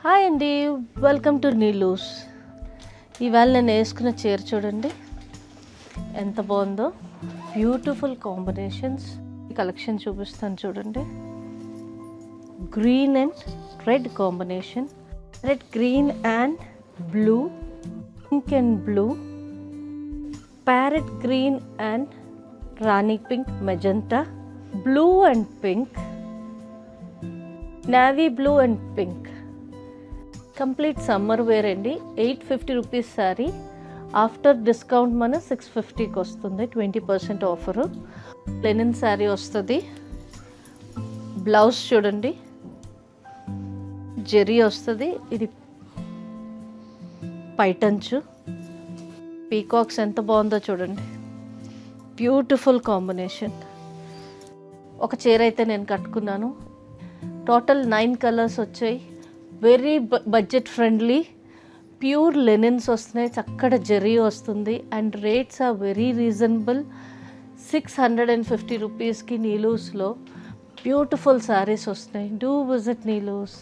Hi అండి, welcome to Neelu's. ఇవాళ నేను వేసుకున్న చీర చూడండి ఎంత బాగుందో. Beautiful combinations. ఈ కలెక్షన్ చూపిస్తాను చూడండి. Green and red combination, red green and blue, pink and blue, parrot green and rani pink, magenta, blue and pink, navy blue and pink. Complete summer wear అండి. 850 రూపీస్ శారీ. ఆఫ్టర్ డిస్కౌంట్ మన 650కి వస్తుంది. 20% offer. Lenin sari వస్తుంది. Blouse చూడండి జెరీ వస్తుంది. ఇది పైటంచు. Peacocks ఎంత బాగుందో చూడండి. Beautiful combination. ఒక చీర అయితే నేను కట్టుకున్నాను. టోటల్ 9 కలర్స్ వచ్చాయి. Very budget friendly, pure linens వస్తున్నాయి, చక్కటి జెరీ వస్తుంది and rates are very reasonable. 650 రూపీస్కి నీలూస్లో బ్యూటిఫుల్ శారీస్ వస్తున్నాయి. Do visit Neelu's.